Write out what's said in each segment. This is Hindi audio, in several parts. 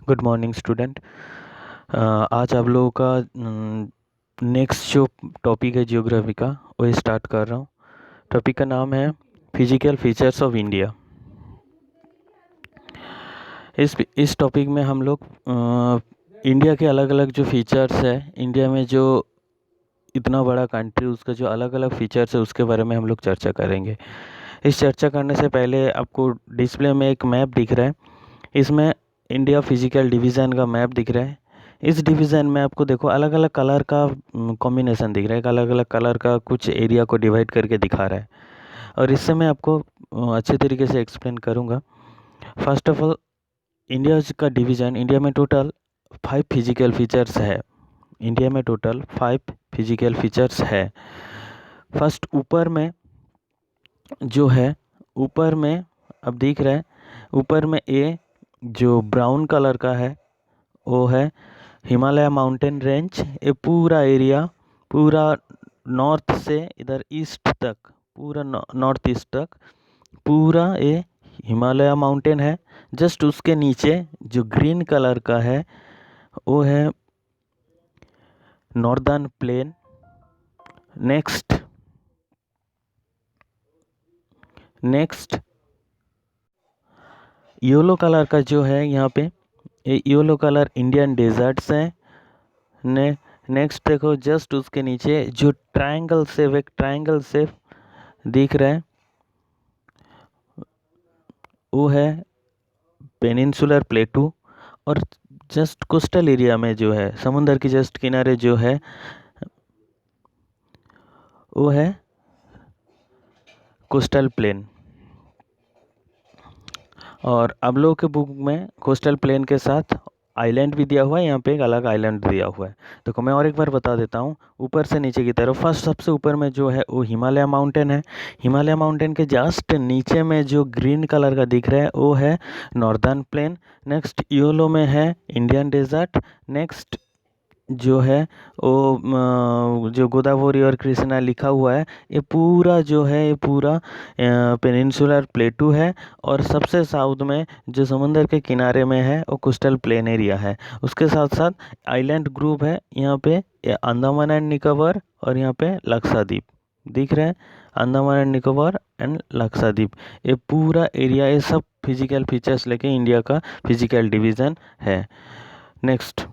Good morning student. आज आप लोगों का नेक्स्ट जो टॉपिक है जियोग्राफी का वो स्टार्ट कर रहा हूँ। टॉपिक का नाम है फिजिकल फीचर्स ऑफ इंडिया। इस टॉपिक में हम लोग इंडिया के अलग अलग जो फीचर्स है, इंडिया में जो इतना बड़ा कंट्री उसका जो अलग अलग फीचर्स है उसके बारे में हम लोग चर्चा करेंगे। इस चर्चा करने से पहले आपको डिस्प्ले में एक मैप दिख रहा है। इसमें इंडिया फिजिकल डिवीज़न का मैप दिख रहा है। इस डिवीज़न में आपको देखो अलग अलग कलर का कॉम्बिनेशन दिख रहा है, अलग अलग कलर का कुछ एरिया को डिवाइड करके दिखा रहा है और इससे मैं आपको अच्छे तरीके से एक्सप्लेन करूँगा। फर्स्ट ऑफ ऑल, इंडिया का डिवीज़न, इंडिया में टोटल 5 फिजिकल फीचर्स है। इंडिया में टोटल 5 फिजिकल फीचर्स है। फर्स्ट ऊपर में जो है, ऊपर में अब दिख रहा है, ऊपर में ए जो ब्राउन कलर का है वो है हिमालय माउंटेन रेंज। ये पूरा एरिया पूरा नॉर्थ से इधर ईस्ट तक, पूरा नॉर्थ ईस्ट तक पूरा ये हिमालय माउंटेन है। जस्ट उसके नीचे जो ग्रीन कलर का है वो है northern plain. Next yellow colour का जो है यहाँ पे, ये येलो कलर इंडियन डेजर्ट्स हैं। नेक्स्ट देखो, जस्ट उसके नीचे जो ट्रायंगल शेप, एक ट्रायंगल शेप दिख रहा है वो है पेनिनसुलर प्लेटू। और जस्ट कोस्टल एरिया में जो है, समुंदर की जस्ट किनारे जो है वो है कोस्टल प्लेन। और अब लोगों के बुक में कोस्टल प्लेन के साथ आइलैंड भी दिया हुआ है, यहाँ पे एक अलग आइलैंड दिया हुआ है। देखो मैं और एक बार बता देता हूँ, ऊपर से नीचे की तरफ फर्स्ट सबसे ऊपर में जो है वो हिमालय माउंटेन है। हिमालय माउंटेन के जस्ट नीचे में जो ग्रीन कलर का दिख रहा है वो है नॉर्दर्न प्लेन। नेक्स्ट येलो में है इंडियन डेजर्ट। नेक्स्ट जो है वो जो गोदावरी और कृष्णा लिखा हुआ है, ये पूरा जो है ये पूरा पेनिनसुलर प्लेटू है। और सबसे साउथ में जो समुंदर के किनारे में है वो कोस्टल प्लेन एरिया है। उसके साथ साथ आइलैंड ग्रुप है यहाँ पे, अंडमान एंड निकोबार और यहाँ पे लक्षद्वीप दिख रहा है। अंडमान एंड निकोबार एंड लक्षद्वीप, ये पूरा एरिया, ये सब फिजिकल फीचर्स लेके इंडिया का फिजिकल डिवीज़न है। नेक्स्ट,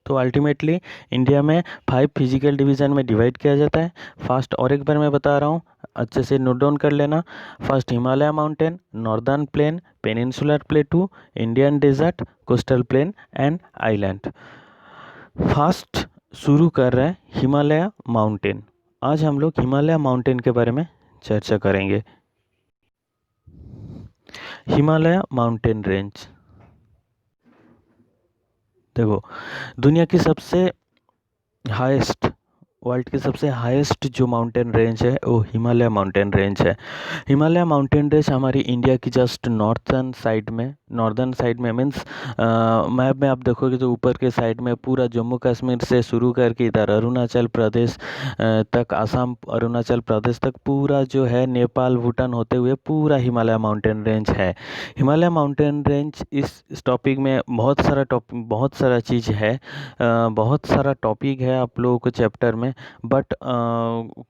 तो अल्टीमेटली इंडिया में 5 फिजिकल डिवीज़न में डिवाइड किया जाता है। फर्स्ट और एक बार मैं बता रहा हूँ, अच्छे से नोट डाउन कर लेना। First Himalaya mountain, northern plain, peninsular plateau, Indian desert, coastal plain and island. First शुरू कर रहे हैं हिमालय माउंटेन। आज हम लोग हिमालय माउंटेन के बारे में चर्चा करेंगे। हिमालय माउंटेन रेंज देखो, दुनिया की सबसे हाईएस्ट, वर्ल्ड की सबसे हाईएस्ट जो माउंटेन रेंज है वो हिमालय माउंटेन रेंज है। हिमालय माउंटेन रेंज हमारी इंडिया की जस्ट नॉर्दर्न साइड में मीन्स मैप में आप देखोगे तो ऊपर के साइड में पूरा जम्मू कश्मीर से शुरू करके इधर अरुणाचल प्रदेश तक, आसाम अरुणाचल प्रदेश तक पूरा जो है नेपाल भूटान होते हुए पूरा हिमालय माउंटेन रेंज है। हिमालय माउंटेन रेंज इस टॉपिक में बहुत सारा चीज़ है, बहुत सारा टॉपिक है आप लोगों को चैप्टर में। बट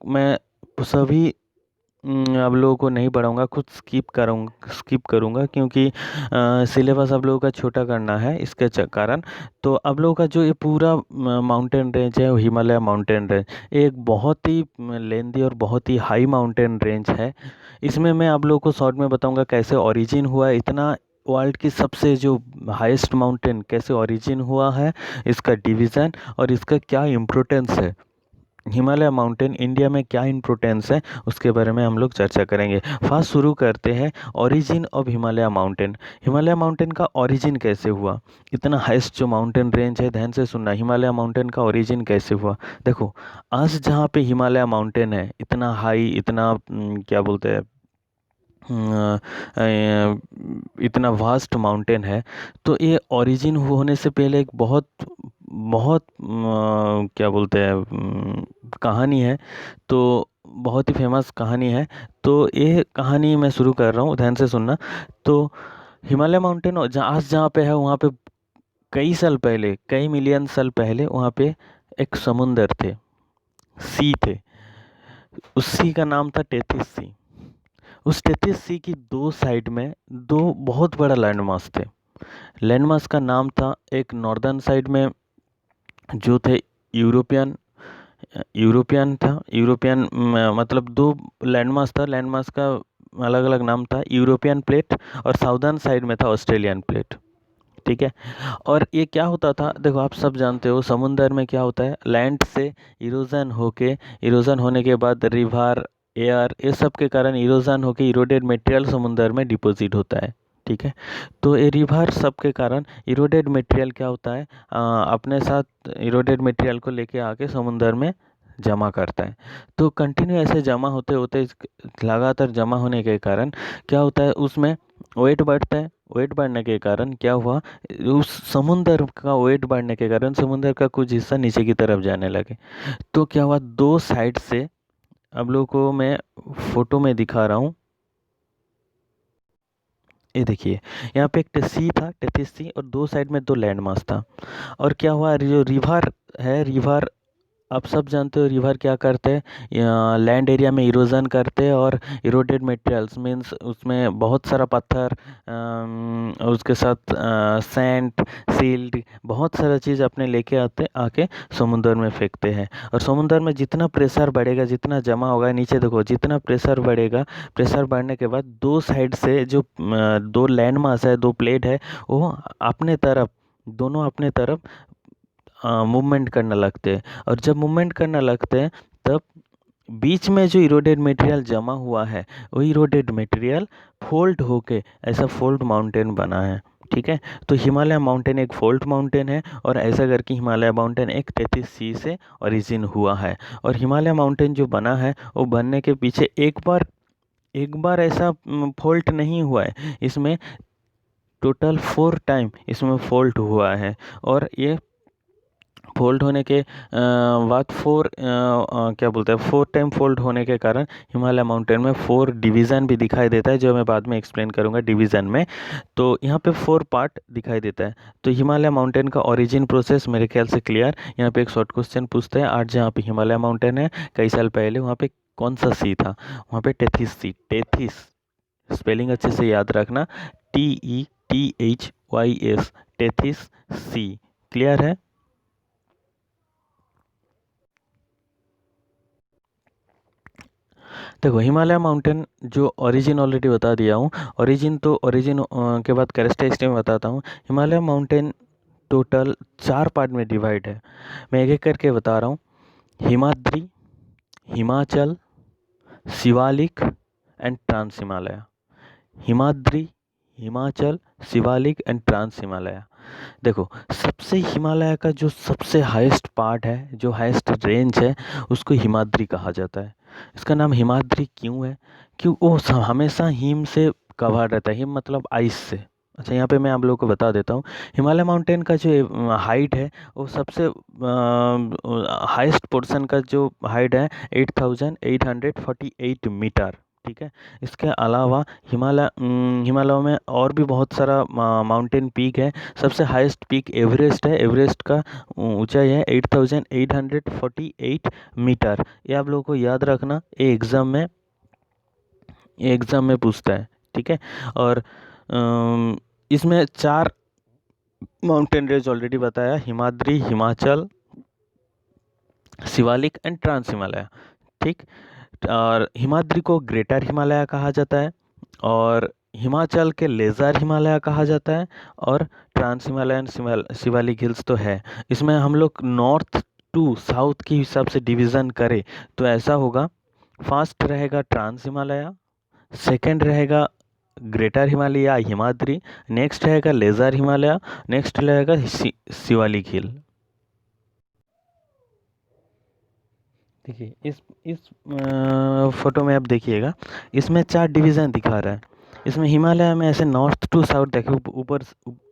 मैं सभी आप लोगों को नहीं पढ़ाऊँगा, खुद स्किप करूँगा क्योंकि सिलेबस आप लोगों का छोटा करना है इसके कारण। तो आप लोगों का जो ये पूरा माउंटेन रेंज है वो हिमालय माउंटेन रेंज एक बहुत ही लेंदी और बहुत ही हाई माउंटेन रेंज है। इसमें मैं आप लोगों को शॉर्ट में बताऊँगा कैसे ओरिजिन हुआ इतना, वर्ल्ड की सबसे जो हाईएस्ट माउंटेन कैसे ओरिजिन हुआ है, इसका डिवीज़न और इसका क्या इम्पोर्टेंस है, हिमालय माउंटेन इंडिया में क्या इम्पोर्टेंस है उसके बारे में हम लोग चर्चा करेंगे। फर्स्ट शुरू करते हैं origin of Himalaya mountain. Himalaya mountain का ओरिजिन कैसे हुआ, इतना हाईएस्ट जो माउंटेन रेंज है, ध्यान से सुनना, हिमालय माउंटेन का ओरिजिन कैसे हुआ। देखो, आज जहाँ पे हिमालय माउंटेन है, इतना हाई, इतना क्या बोलते हैं, इतना वास्ट माउंटेन है, तो ये ओरिजिन होने से पहले एक बहुत बहुत क्या बोलते हैं कहानी है, तो बहुत ही फेमस कहानी है। तो ये कहानी मैं शुरू कर रहा हूँ, ध्यान से सुनना। तो हिमालय माउंटेन जहाँ आज जहाँ पे है वहाँ पे कई साल पहले, कई मिलियन साल पहले वहाँ पे एक समुंदर थे, सी थे। उस सी का नाम था टेथिस सी। उस टेथिस सी की दो साइड में दो बहुत बड़ा लैंडमास थे। लैंडमास का नाम था, एक नॉर्दर्न साइड में जो थे यूरोपियन, यूरोपियन था, यूरोपियन मतलब दो लैंडमास था, लैंडमास का अलग अलग नाम था, यूरोपियन प्लेट और साउदर्न साइड में था ऑस्ट्रेलियन प्लेट। ठीक है। और ये क्या होता था, देखो आप सब जानते हो समुंदर में क्या होता है, लैंड से इरोजन होके, इरोजन होने के बाद रिवर, एयर, ये सब के कारण इरोजन होके इरोडेड मटेरियल समुंदर में डिपॉजिट होता है। ठीक है। तो ये रिवर सब के कारण इरोडेड मटेरियल क्या होता है, अपने साथ इरोडेड मटेरियल को लेके आके समुंदर में जमा करता है। तो कंटिन्यू ऐसे जमा होते होते लगातार जमा होने के कारण क्या होता है, उसमें वेट बढ़ता है। वेट बढ़ने के कारण क्या हुआ, उस समुंदर का वेट बढ़ने के कारण समुंदर का कुछ हिस्सा नीचे की तरफ जाने लगे। तो क्या हुआ, दो साइड से, अब लोगों को मैं फोटो में दिखा रहा हूँ, ये देखिए, यहाँ पे एक सी था, टेथिस सी, और दो साइड में दो लैंड मास था। और क्या हुआ, जो रिवर है, रिवर आप सब जानते हो रिवर क्या करते हैं, लैंड एरिया में इरोजन करते हैं और इरोडेड मटेरियल्स मीन्स उसमें बहुत सारा पत्थर, उसके साथ सैंड, सील्ड, बहुत सारा चीज़ अपने लेके आते आके समुंदर में फेंकते हैं। और समुंदर में जितना प्रेशर बढ़ेगा, जितना जमा होगा, नीचे देखो जितना प्रेशर बढ़ेगा, प्रेशर बढ़ने के बाद दो साइड से जो दो लैंड मास है, दो प्लेट है, वो अपने तरफ, दोनों अपने तरफ मूवमेंट करने लगते हैं। और जब मूवमेंट करने लगते हैं तब बीच में जो इरोडेड मटेरियल जमा हुआ है, वो इरोडेड मटेरियल फोल्ड होके ऐसा फोल्ड माउंटेन बना है। ठीक है। तो हिमालय माउंटेन एक फोल्ड माउंटेन है, और ऐसा करके हिमालय माउंटेन एक 33C से ओरिजिन हुआ है। और हिमालय माउंटेन जो बना है वो बनने के पीछे एक बार ऐसा फोल्ट नहीं हुआ है, इसमें टोटल 4 टाइम इसमें फोल्ट हुआ है। और ये फोल्ड होने के बाद क्या बोलते हैं, 4 टाइम फोल्ड होने के कारण हिमालय माउंटेन में 4 डिवीज़न भी दिखाई देता है, जो मैं बाद में एक्सप्लेन करूंगा डिवीज़न में। तो यहाँ पे 4 पार्ट दिखाई देता है। तो हिमालय माउंटेन का ओरिजिन प्रोसेस मेरे ख्याल से क्लियर। यहाँ पे एक शॉर्ट क्वेश्चन पूछते हैं, आज जहाँ पे हिमालय माउंटेन है कई साल पहले वहाँ पे कौन सा सी था, वहाँ पे टेथिस सी, टेथिस, स्पेलिंग अच्छे से याद रखना, TETHYS, टेथिस सी। क्लियर है। देखो हिमालय माउंटेन जो ओरिजिन ऑलरेडी बता दिया हूँ, ओरिजिन तो ओरिजिन के बाद कैरेक्टरिस्टिक में बताता हूँ। हिमालय माउंटेन टोटल 4 पार्ट में डिवाइड है, मैं एक एक करके बता रहा हूँ। Himadri, Himachal, Shivalik and trans Himalaya. Himadri, Himachal, Shivalik and trans Himalaya. देखो सबसे हिमालय का जो सबसे हाईएस्ट पार्ट है, जो हाईएस्ट रेंज है, उसको हिमाद्री कहा जाता है। इसका नाम हिमाद्री क्यों है, क्यों वो हमेशा हिम से कवर रहता है, हिम मतलब आइस से। अच्छा यहाँ पे मैं आप लोगों को बता देता हूँ, हिमालय माउंटेन का जो हाइट है वो सबसे हाईएस्ट पोर्शन का जो हाइट है 8848 मीटर। ठीक है। इसके अलावा हिमालय में और भी बहुत सारा माउंटेन पीक है। सबसे हाईएस्ट पीक एवरेस्ट है, एवरेस्ट का ऊंचाई है 8848 मीटर। ये आप लोगों को याद रखना, ये एग्ज़ाम में पूछता है। ठीक है। और इसमें 4 माउंटेन रेंज ऑलरेडी बताया, हिमाद्री, हिमाचल, शिवालिक एंड ट्रांस हिमालय। ठीक। और हिमाद्री को ग्रेटर हिमालय कहा जाता है, और हिमाचल के लेज़र हिमालय कहा जाता है, और ट्रांस हिमालयन शिवालिक हिल्स तो है। इसमें हम लोग नॉर्थ टू साउथ के हिसाब से डिवीज़न करें तो ऐसा होगा, फर्स्ट रहेगा ट्रांस हिमालय, सेकंड रहेगा ग्रेटर हिमालय या हिमाद्री, नेक्स्ट रहेगा लेज़र हिमालय, नेक्स्ट रहेगा शिवालिक हिल। देखिए इस फोटो में आप देखिएगा, इसमें 4 डिवीज़न दिखा रहा है। इसमें हिमालय में ऐसे नॉर्थ टू साउथ देखो,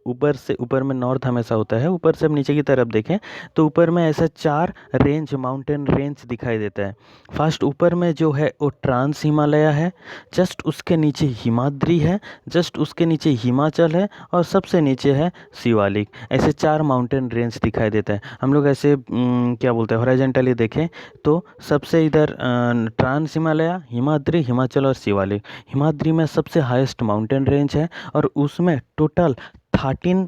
ऊपर से ऊपर में नॉर्थ हमेशा होता है, ऊपर से हम नीचे की तरफ देखें तो ऊपर में ऐसे 4 रेंज, माउंटेन रेंज दिखाई देता है। फर्स्ट ऊपर में जो है वो ट्रांस हिमालय है, जस्ट उसके नीचे हिमाद्री है, जस्ट उसके नीचे हिमाचल है और सबसे नीचे है शिवालिक। ऐसे 4 माउंटेन रेंज दिखाई देता है। हम लोग ऐसे क्या बोलते हैं हॉरिजॉन्टली देखें तो सबसे इधर ट्रांस हिमालय, हिमाद्री, हिमाचल और शिवालिक। हिमाद्री में सबसे हाईएस्ट माउंटेन रेंज है और उसमें टोटल 13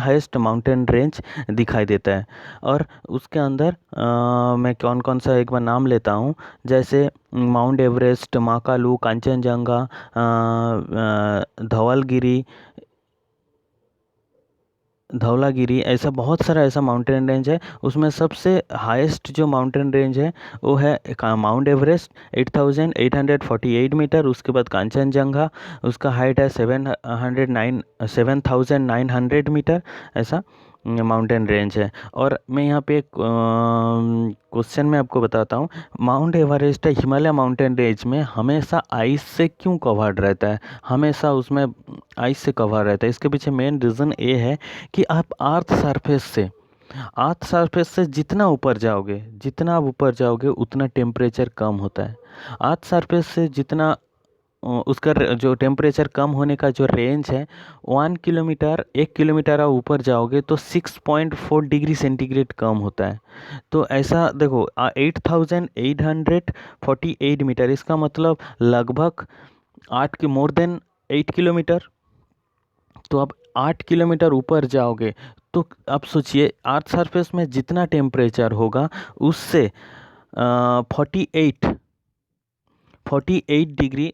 हाईएस्ट माउंटेन रेंज दिखाई देता है। और उसके अंदर मैं कौन कौन सा एक बार नाम लेता हूँ, जैसे माउंट एवरेस्ट, महाकालू, कांचनजंगा, धौलागिरी, ऐसा बहुत सारा ऐसा माउंटेन रेंज है। उसमें सबसे हाईएस्ट जो माउंटेन रेंज है वो है माउंट एवरेस्ट 8848 मीटर। उसके बाद कांचनजंगा, उसका हाइट है 7900 मीटर, ऐसा माउंटेन रेंज है। और मैं यहाँ पे एक क्वेश्चन में आपको बताता हूँ, mount Everest Himalaya mountain range में हमेशा आइस से क्यों कवर्ड रहता है, हमेशा उसमें आइस से कवर रहता है? इसके पीछे मेन रीज़न ये है कि आप अर्थ सरफेस से जितना ऊपर जाओगे, जितना आप ऊपर जाओगे उतना टेम्परेचर कम होता है। अर्थ सरफेस से जितना उसका जो टेम्परेचर कम होने का जो रेंज है 1 किलोमीटर आप ऊपर जाओगे तो 6.4 डिग्री सेंटीग्रेड कम होता है। तो ऐसा देखो 8848 मीटर, इसका मतलब लगभग 8 किलोमीटर। तो आप 8 किलोमीटर ऊपर जाओगे तो आप सोचिए अर्थ सरफेस में जितना टेम्परेचर होगा उससे 48 डिग्री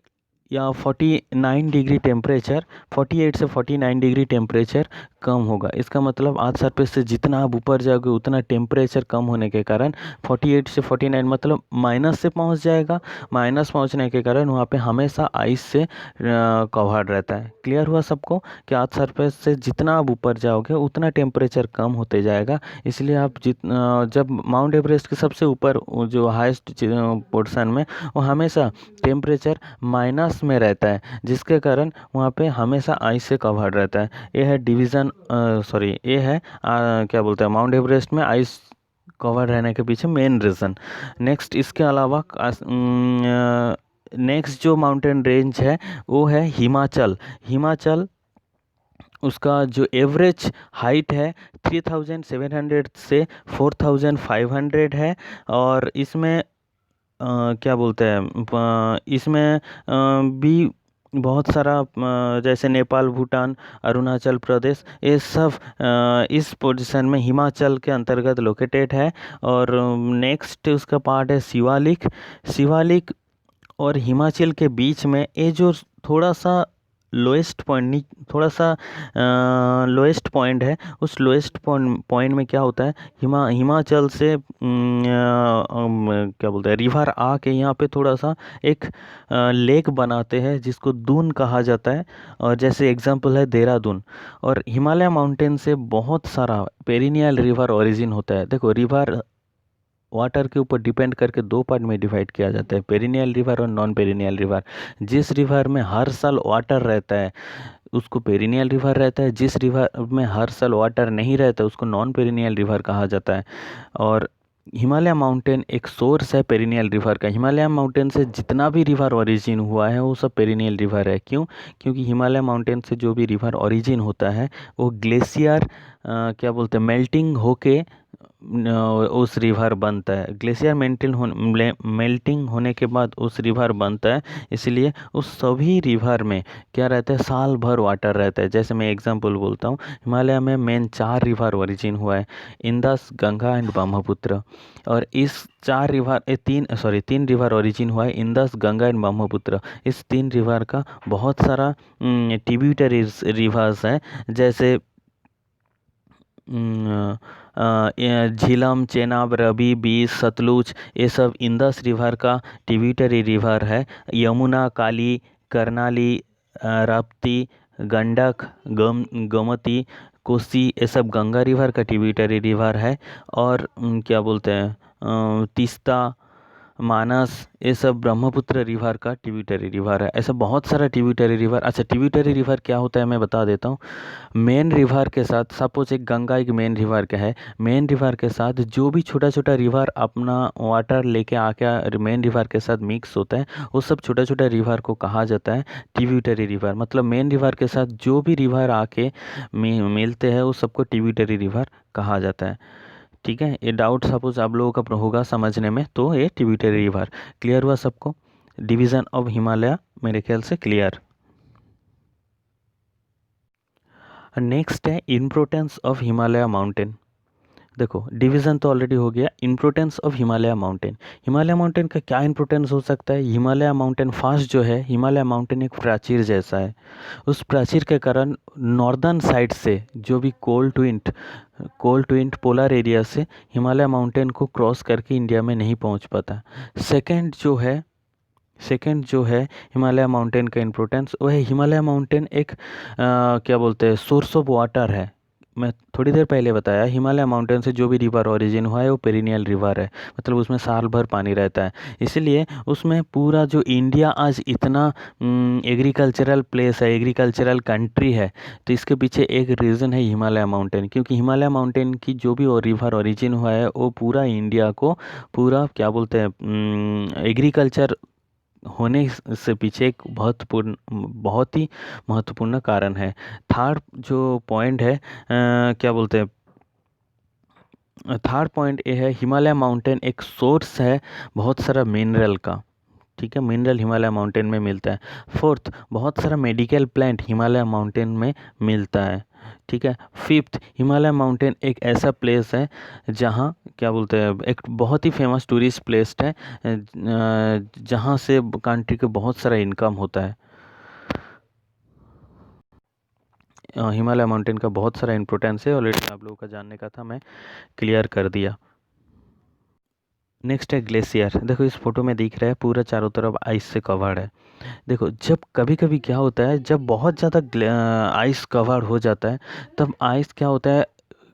या 49 डिग्री टेम्परेचर, 48 से 49 डिग्री टेम्परेचर कम होगा। इसका मतलब अर्थ सरफेस से जितना आप ऊपर जाओगे उतना टेम्परेचर कम होने के कारण 48 से 49 मतलब माइनस से पहुंच जाएगा। माइनस पहुंचने के कारण वहाँ पे हमेशा आइस से कवर्ड रहता है। क्लियर हुआ सबको कि अर्थ सरफेस से जितना आप ऊपर जाओगे उतना टेम्परेचर कम होते जाएगा। इसलिए आप जब माउंट एवरेस्ट के सबसे ऊपर जो हाईएस्ट पोर्शन में वो हमेशा टेम्परेचर माइनस में रहता है, जिसके कारण वहाँ पे हमेशा आइस से कवर्ड रहता है। ये है ये है क्या बोलते हैं माउंट एवरेस्ट में आइस कवर रहने के पीछे मेन रीज़न। नेक्स्ट इसके अलावा नेक्स्ट जो माउंटेन रेंज है वो है हिमाचल। उसका जो एवरेज हाइट है 3700 से 4500 है। और इसमें क्या बोलते हैं इसमें भी बहुत सारा जैसे नेपाल, भूटान, अरुणाचल प्रदेश, ये सब इस पोजीशन में हिमाचल के अंतर्गत लोकेटेड है। और नेक्स्ट उसका पार्ट है शिवालिक और हिमाचल के बीच में ये जो थोड़ा सा लोएस्ट पॉइंट है, उस लोएस्ट पॉइंट में क्या होता है, हिमाचल से क्या बोलते हैं रिवर आके यहाँ पे थोड़ा सा एक लेक बनाते हैं जिसको दून कहा जाता है। और जैसे एग्जांपल है देहरादून। और हिमालय माउंटेन से बहुत सारा पेरिनियल रिवर ओरिजिन होता है। देखो रिवर वाटर के ऊपर डिपेंड करके 2 पार्ट में डिवाइड किया जाता है, पेरिनियल रिवर और नॉन पेरिनियल रिवर। जिस रिवर में हर साल वाटर रहता है उसको पेरिनियल रिवर रहता है, जिस रिवर में हर साल वाटर नहीं रहता उसको नॉन पेरिनियल रिवर कहा जाता है। और हिमालय माउंटेन एक सोर्स है पेरिनियल रिवर का। हिमालय माउंटेन से जितना भी रिवर ओरिजिन हुआ है वो सब पेरिनियल रिवर है। क्यों? क्योंकि हिमालय माउंटेन से जो भी रिवर ओरिजिन होता है वो ग्लेशियर क्या बोलते हैं मेल्टिंग होके उस रिवर बनता है। ग्लेशियर मेल्टिंग होने के बाद उस रिवर बनता है। इसलिए उस सभी रिवर में क्या रहता है, साल भर वाटर रहता है। जैसे मैं एग्जांपल बोलता हूँ, हिमालय में मेन 4 रिवर ओरिजिन हुआ है, इंदस, गंगा एंड ब्रह्मपुत्र। और इस 3 रिवर ओरिजिन हुआ है, इंदस, गंगा एंड ब्रह्मपुत्र। इस 3 रिवर का बहुत सारा ट्रिब्यूटरीज रिवर्स हैं, जैसे झीलम, चेनाब, रवि, बीस, सतलुज, ये सब इंदस रिवर का ट्रिब्यूटरी रिवर है। यमुना, काली, करनाली, राप्ती, गंडक, गोमती, कोसी, ये सब गंगा रिवर का ट्रिब्यूटरी रिवर है। और क्या बोलते हैं तीस्ता, मानस, ये सब ब्रह्मपुत्र रिवर का ट्रिब्यूटरी रिवर है। ऐसा बहुत सारा ट्रिब्यूटरी रिवर। अच्छा, ट्रिब्यूटरी रिवर क्या होता है मैं बता देता हूँ। मेन रिवर के साथ, सपोज एक गंगा एक मेन रिवर का है, मेन रिवर के साथ जो भी छोटा छोटा रिवर अपना वाटर लेके आके मेन रिवर के साथ मिक्स होता है, वो सब छोटा छोटा रिवर को कहा जाता है ट्रिब्यूटरी रिवर। मतलब मेन रिवर के साथ जो भी रिवर आके मिलते हैं वो सबको ट्रिब्यूटरी रिवर कहा जाता है। ठीक है, ये डाउट सपोज आप लोगों का होगा समझने में, तो ये ट्रिब्यूटरी रिवर। क्लियर हुआ सबको? डिवीजन ऑफ हिमालय मेरे ख्याल से क्लियर। नेक्स्ट है इम्पोर्टेंस ऑफ हिमालय माउंटेन। देखो, डिवीज़न तो ऑलरेडी हो गया। Importance of Himalaya mountain, Himalaya mountain का क्या इंपॉर्टेंस हो सकता है? हिमालय माउंटेन फर्स्ट जो है, हिमालय माउंटेन एक प्राचीर जैसा है। उस प्राचीर के कारण नॉर्दर्न साइड से जो भी कोल्ड ट्विंट पोलर एरिया से हिमालय माउंटेन को क्रॉस करके इंडिया में नहीं पहुंच पाता। सेकंड जो है हिमालय माउंटेन का इम्पोर्टेंस, वो है हिमालय माउंटेन एक क्या बोलते हैं, सोर्स ऑफ वाटर है। मैं थोड़ी देर पहले बताया, हिमालय माउंटेन से जो भी रिवर ओरिजिन हुआ है वो पेरिनियल रिवर है, मतलब उसमें साल भर पानी रहता है। इसलिए उसमें पूरा जो इंडिया आज इतना एग्रीकल्चरल प्लेस है, एग्रीकल्चरल कंट्री है, तो इसके पीछे एक रीज़न है हिमालय माउंटेन। क्योंकि हिमालय माउंटेन की जो भी रिवर ओरिजिन हुआ है वो पूरा इंडिया को, पूरा क्या बोलते हैं, एग्रीकल्चर होने से पीछे एक बहुत ही महत्वपूर्ण कारण है। थर्ड जो पॉइंट है, क्या बोलते हैं, थर्ड पॉइंट ये है, हिमालय माउंटेन एक सोर्स है बहुत सारा मिनरल का। ठीक है, मिनरल हिमालय माउंटेन में मिलता है। फोर्थ, बहुत सारा मेडिकल प्लांट हिमालय माउंटेन में मिलता है। ठीक है। फिफ्थ, हिमालय माउंटेन एक ऐसा प्लेस है जहाँ क्या बोलते हैं, एक बहुत ही फेमस टूरिस्ट प्लेस है, जहाँ से कंट्री को बहुत सारा इनकम होता है। हिमालय माउंटेन का बहुत सारा इम्पोर्टेंस है, ऑलरेडी आप लोगों का जानने का था, मैं क्लियर कर दिया। नेक्स्ट है ग्लेशियर। देखो इस फोटो में दिख रहा है पूरा चारों तरफ आइस से कवर्ड है। देखो, जब कभी कभी क्या होता है, जब बहुत ज़्यादा आइस कवर हो जाता है, तब आइस क्या होता है,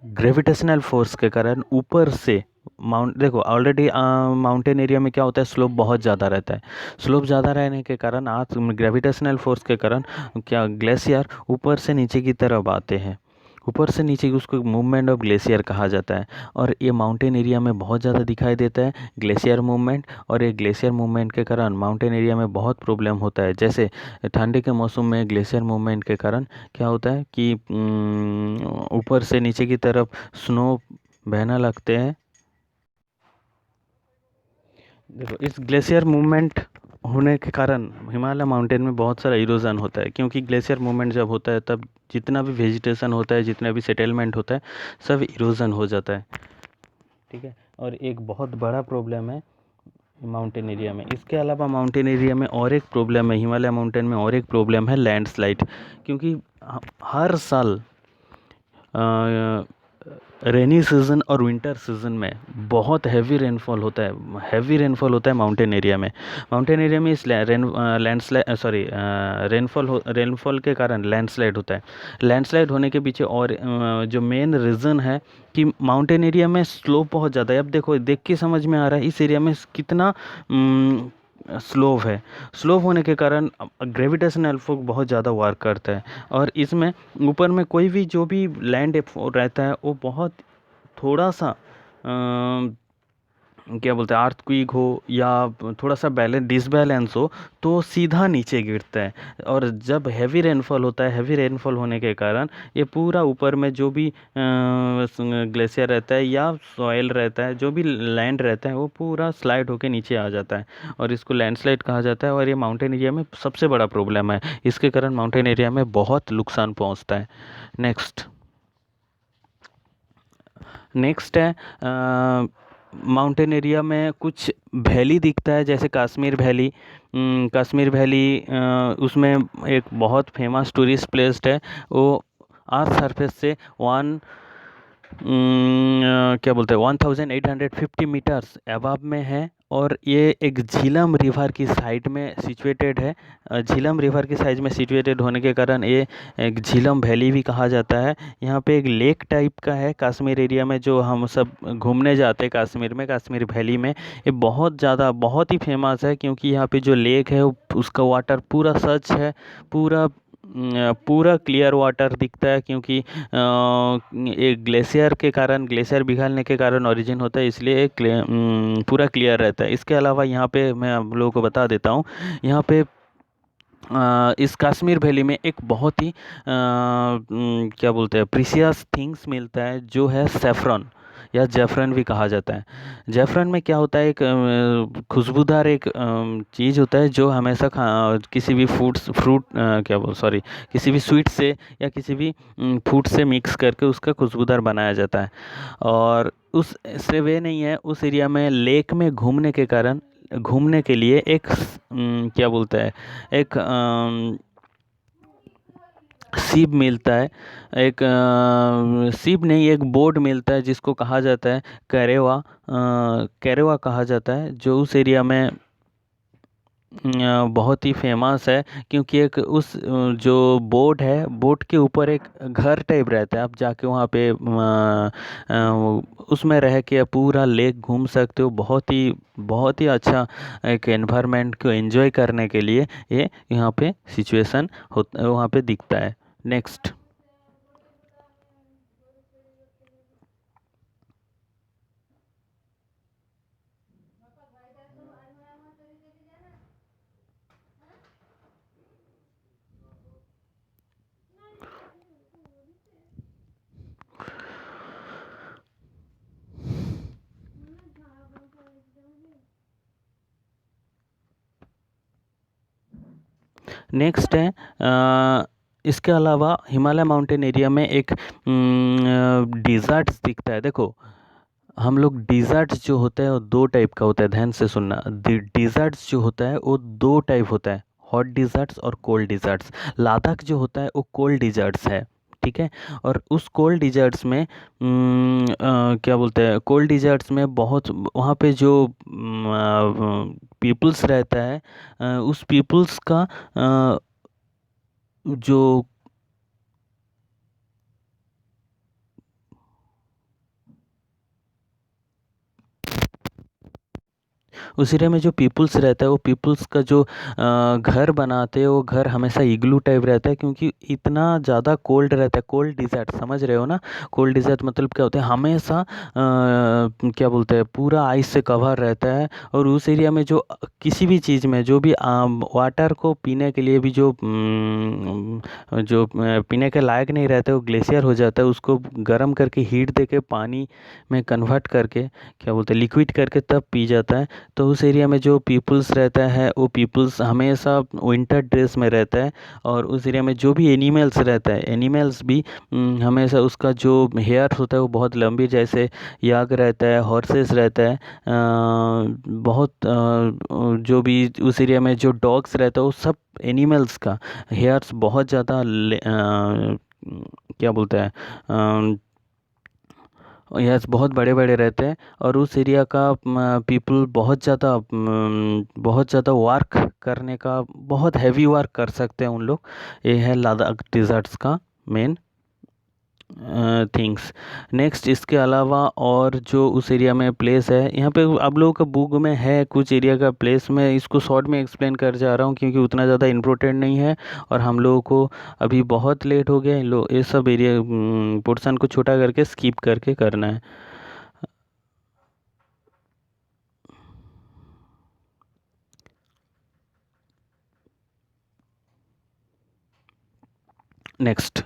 ग्रेविटेशनल फोर्स के कारण ऊपर से देखो ऑलरेडी माउंटेन एरिया में क्या होता है, स्लोप बहुत ज़्यादा रहता है। स्लोप ज़्यादा रहने के कारण आज ग्रेविटेशनल फोर्स के कारण क्या, ग्लेशियर ऊपर से नीचे की तरफ आते हैं। ऊपर से नीचे की, उसको मूवमेंट ऑफ ग्लेशियर कहा जाता है। और ये माउंटेन एरिया में बहुत ज़्यादा दिखाई देता है ग्लेशियर मूवमेंट। और ये ग्लेशियर मूवमेंट के कारण माउंटेन एरिया में बहुत प्रॉब्लम होता है। जैसे ठंडी के मौसम में ग्लेशियर मूवमेंट के कारण क्या होता है कि ऊपर से नीचे की तरफ स्नो बहना लगते हैं। देखो, इस ग्लेशियर मूवमेंट होने के कारण हिमालय माउंटेन में बहुत सारा इरोजन होता है। क्योंकि ग्लेशियर मूवमेंट जब होता है, तब जितना भी वेजिटेशन होता है, जितना भी सेटलमेंट होता है, सब इरोजन हो जाता है। ठीक है। और एक बहुत बड़ा प्रॉब्लम है माउंटेन एरिया में। इसके अलावा माउंटेन एरिया में और एक प्रॉब्लम है, हिमालय माउंटेन में और एक प्रॉब्लम है, लैंडस्लाइड। क्योंकि हर साल रेनी सीज़न और विंटर सीज़न में बहुत हैवी रेनफॉल होता है माउंटेन एरिया में। माउंटेन एरिया में इस रेनफॉल के कारण लैंडस्लाइड होता है। लैंडस्लाइड होने के पीछे और जो मेन रीज़न है कि माउंटेन एरिया में स्लोप बहुत ज़्यादा है। अब देखो, देख के समझ में आ रहा है इस एरिया में कितना स्लोप है। स्लोप होने के कारण ग्रेविटेशनल फोर्स बहुत ज़्यादा वर्क करता है। और इसमें ऊपर में कोई भी जो भी लैंड रहता है, वो बहुत थोड़ा सा क्या बोलते हैं, अर्थक्वेक हो या थोड़ा सा डिसबैलेंस हो, तो सीधा नीचे गिरता है। और जब हैवी रेनफॉल होता है, हैवी रेनफॉल होने के कारण ये पूरा ऊपर में जो भी ग्लेशियर रहता है या सॉइल रहता है, जो भी लैंड रहता है, वो पूरा स्लाइड होके नीचे आ जाता है। और इसको लैंडस्लाइड कहा जाता है। और ये माउंटेन एरिया में सबसे बड़ा प्रॉब्लम है। इसके कारण माउंटेन एरिया में बहुत नुकसान पहुंचता है। नेक्स्ट है माउंटेन एरिया में कुछ वैली दिखता है, जैसे कश्मीर वैली। कश्मीर वैली उसमें एक बहुत फेमस टूरिस्ट प्लेस है। वो अर्थ सरफेस से क्या बोलते हैं, 1850 मीटर्स अबव में है। और ये एक झीलम रिवर की साइड में सिचुएटेड है। झीलम रिवर की साइड में सिचुएटेड होने के कारण ये एक झीलम वैली भी कहा जाता है। यहाँ पे एक लेक टाइप का है कश्मीर एरिया में, जो हम सब घूमने जाते हैं कश्मीर में, कश्मीर वैली में। ये बहुत ज़्यादा बहुत ही फेमस है, क्योंकि यहाँ पे जो लेक है उसका वाटर पूरा सच है, पूरा पूरा क्लियर वाटर दिखता है, क्योंकि एक ग्लेशियर के कारण, ग्लेशियर पिघलने के कारण ओरिजिन होता है, इसलिए पूरा क्लियर रहता है। इसके अलावा यहाँ पे मैं आप लोगों को बता देता हूँ, यहाँ पे इस कश्मीर वैली में एक बहुत ही क्या बोलते हैं, प्रीशियस थिंग्स मिलता है, जो है सेफ्रॉन या जैफरन भी कहा जाता है। जैफरन में क्या होता है, एक खुशबूदार एक चीज़ होता है, जो हमेशा किसी भी फ्रूट क्या बोल सॉरी किसी भी स्वीट से या किसी भी फूड से मिक्स करके उसका खुशबूदार बनाया जाता है। और उस से वे नहीं है, उस एरिया में लेक में घूमने के कारण, घूमने के लिए एक क्या बोलता है, एक शिप मिलता है, एक शिप नहीं, एक बोर्ड मिलता है, जिसको कहा जाता है कैरेवा, कैरेवा कहा जाता है, जो उस एरिया में बहुत ही फेमस है। क्योंकि एक उस जो बोट है, बोट के ऊपर एक घर टाइप रहता है, आप जाके वहाँ पे उसमें रह के पूरा लेक घूम सकते हो। बहुत ही अच्छा एक एनवायरनमेंट को एंजॉय करने के लिए ये यहाँ पे सिचुएशन वहाँ पे दिखता है। नेक्स्ट, नेक्स्ट है इसके अलावा हिमालय माउंटेन एरिया में एक डिज़र्ट्स दिखता है। देखो, हम लोग डिज़र्ट्स जो होता है वो दो टाइप का होता है, ध्यान से सुनना। डिज़र्ट्स जो होता है वो दो टाइप होता है, हॉट डिज़र्ट्स और कोल्ड डिज़र्ट्स। लद्दाख जो होता है वो कोल्ड डिज़र्ट्स है, ठीक है। और उस कोल्ड डिज़र्ट्स में क्या बोलते हैं, कोल्ड डिज़र्ट्स में बहुत वहाँ पे जो पीपल्स रहता है, उस पीपल्स का जो उस एरिया में जो पीपल्स रहता है, वो पीपल्स का जो घर बनाते हैं, वो घर हमेशा इग्लू टाइप रहता है, क्योंकि इतना ज़्यादा कोल्ड रहता है। कोल्ड डिज़र्ट समझ रहे हो ना, कोल्ड डिज़र्ट मतलब क्या होता है, हमेशा क्या बोलते हैं, पूरा आइस से कवर रहता है। और उस एरिया में जो किसी भी चीज़ में जो भी वाटर को पीने के लिए भी जो पीने के लायक नहीं रहता है, वो ग्लेशियर हो जाता है, उसको गर्म करके हीट दे के पानी में कन्वर्ट करके, क्या बोलते हैं, लिक्विड करके तब पी जाता है। तो उस एरिया में जो पीपल्स रहता है, वो पीपल्स हमेशा विंटर ड्रेस में रहता है। और उस एरिया में जो भी एनिमल्स रहता है, एनिमल्स भी हमेशा उसका जो हेयर होता है वो बहुत लंबी, जैसे याक रहता है, हॉर्सेस रहता है, बहुत जो भी उस एरिया में जो डॉग्स रहता है, वो सब एनिमल्स का हेयर्स बहुत ज़्यादा क्या बोलते हैं, यस बहुत बड़े बड़े रहते हैं। और उस एरिया का पीपल बहुत ज़्यादा वर्क करने का, बहुत हैवी वर्क कर सकते हैं उन लोग। ये है लद्दाख डिज़र्ट्स का मेन थिंग्स। नेक्स्ट, इसके अलावा और जो उस एरिया में प्लेस है, यहाँ पे आप लोगों का बुक में है कुछ एरिया का प्लेस, मैं इसको शॉर्ट में एक्सप्लेन कर जा रहा हूँ, क्योंकि उतना ज़्यादा इम्पोर्टेंट नहीं है। और हम लोगों को अभी बहुत लेट हो गया, इन लोग ये सब एरिया पोर्शन को छोटा करके स्किप करके करना है। नेक्स्ट,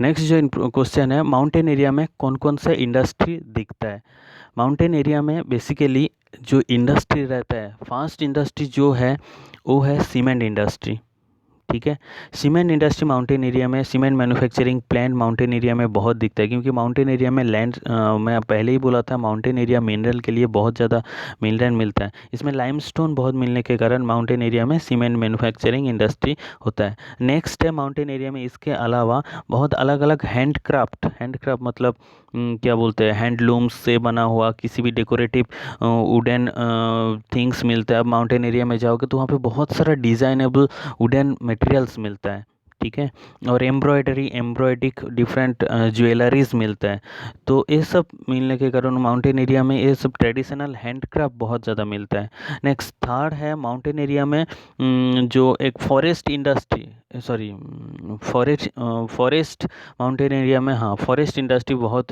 नेक्स्ट जो क्वेश्चन है, माउंटेन एरिया में कौन कौन सा इंडस्ट्री दिखता है। माउंटेन एरिया में बेसिकली जो इंडस्ट्री रहता है, फास्ट इंडस्ट्री जो है वो है सीमेंट इंडस्ट्री, ठीक है। सीमेंट इंडस्ट्री माउंटेन एरिया में, cement manufacturing plant mountain area में बहुत दिखता है, क्योंकि माउंटेन एरिया में लैंड, मैं पहले ही बोला था, माउंटेन एरिया मिनरल के लिए बहुत ज़्यादा मिनरल मिलता है। इसमें लाइमस्टोन बहुत मिलने के कारण माउंटेन एरिया में सीमेंट मैन्युफैक्चरिंग इंडस्ट्री होता है। नेक्स्ट है माउंटेन एरिया में इसके अलावा बहुत अलग अलग हैंडक्राफ्ट मतलब क्या बोलते हैं, हैंडलूम्स से बना हुआ किसी भी डेकोरेटिव वुडन थिंग्स मिलता है। अब माउंटेन एरिया में जाओगे तो वहाँ पे बहुत सारा डिज़ाइनेबल वुडन मटेरियल्स मिलता है, ठीक है। और एम्ब्रॉयडिक डिफरेंट ज्वेलरीज मिलता है। तो ये सब मिलने के कारण माउंटेन एरिया में ये सब ट्रेडिशनल हैंडक्राफ्ट बहुत ज़्यादा मिलता है। नेक्स्ट थर्ड है माउंटेन एरिया में जो एक forest industry, sorry forest mountain area में, हाँ फॉरेस्ट इंडस्ट्री बहुत,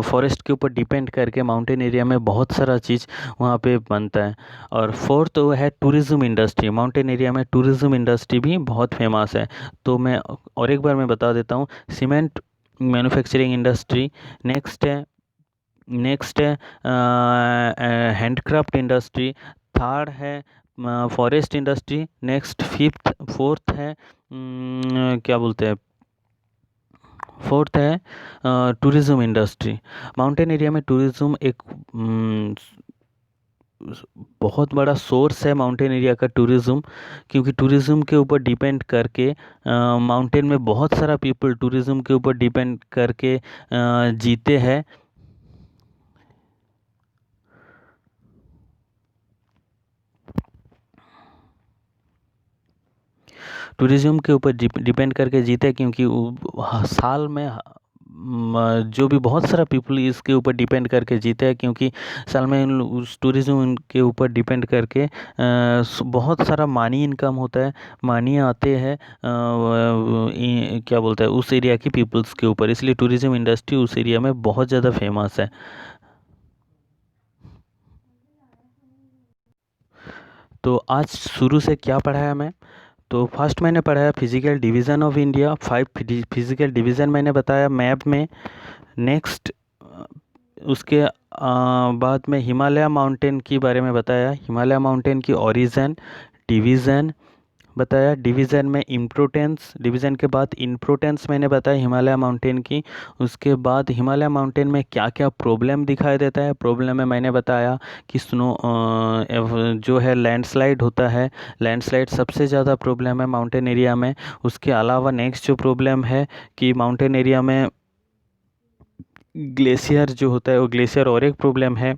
फॉरेस्ट के ऊपर डिपेंड करके माउंटेन एरिया में बहुत सारा चीज़ वहाँ पे बनता है। और फोर्थ वो है टूरिज़्म इंडस्ट्री, माउंटेन एरिया में टूरिज़्म इंडस्ट्री भी बहुत फेमस है। तो मैं और एक बार मैं बता देता हूँ, सीमेंट मैन्युफैक्चरिंग इंडस्ट्री, नेक्स्ट है हैंडक्राफ्ट इंडस्ट्री, थर्ड है फॉरेस्ट इंडस्ट्री, नेक्स्ट फोर्थ है क्या बोलते हैं, फोर्थ है टूरिज़्म इंडस्ट्री। माउंटेन एरिया में टूरिज़्म एक बहुत बड़ा सोर्स है माउंटेन एरिया का टूरिज़्म, क्योंकि टूरिज़्म के ऊपर डिपेंड करके माउंटेन में बहुत सारा पीपल टूरिज़्म के ऊपर डिपेंड करके जीते हैं। टूरिज़्म के ऊपर डिपेंड करके जीते, क्योंकि साल में जो भी बहुत सारा पीपल इसके ऊपर डिपेंड करके जीते हैं, क्योंकि साल में उस टूरिज़्म के ऊपर डिपेंड करके बहुत सारा मनी इनकम होता है, मनी आते हैं क्या बोलते हैं उस एरिया की पीपल्स के ऊपर, इसलिए टूरिज़्म इंडस्ट्री उस एरिया में बहुत ज़्यादा फेमस है। तो आज शुरू से क्या पढ़ाया मैं, तो फर्स्ट मैंने पढ़ाया physical division of India, 5 physical division मैंने बताया मैप में। नेक्स्ट उसके बाद में हिमालय माउंटेन के बारे में बताया, हिमालय माउंटेन की ओरिजिन, डिवीज़न बताया, डिवीज़न में इम्पोर्टेंस, डिवीज़न के बाद इम्पोर्टेंस मैंने बताया हिमालय माउंटेन की। उसके बाद हिमालय माउंटेन में क्या क्या प्रॉब्लम दिखाई देता है, प्रॉब्लम में मैंने बताया कि स्नो जो है लैंडस्लाइड होता है, लैंडस्लाइड सबसे ज़्यादा प्रॉब्लम है माउंटेन एरिया में। उसके अलावा नेक्स्ट जो प्रॉब्लम है कि माउंटेन एरिया में ग्लेशियर जो होता है वो ग्लेशियर और एक प्रॉब्लम है।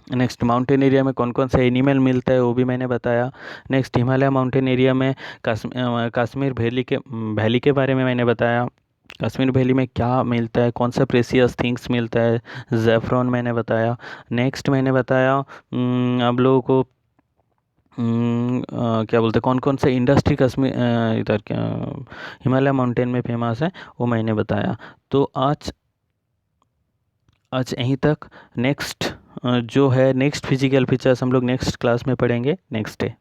नेक्स्ट माउंटेन एरिया में कौन कौन सा एनिमल मिलता है वो भी मैंने बताया। नेक्स्ट हिमालय माउंटेन एरिया में कश्मीर वैली के बारे में मैंने बताया, कश्मीर वैली में क्या मिलता है, कौन सा प्रेशियस थिंग्स मिलता है, ज़ैफ़रॉन मैंने बताया। नेक्स्ट मैंने बताया आप लोगों को क्या बोलते हैं कौन कौन सा इंडस्ट्री कश्मीर इधर क्या हिमालय माउंटेन में फेमस है वो मैंने बताया। तो आज यहीं तक। नेक्स्ट जो है नेक्स्ट फिजिकल फीचर्स हम लोग नेक्स्ट क्लास में पढ़ेंगे नेक्स्ट डे।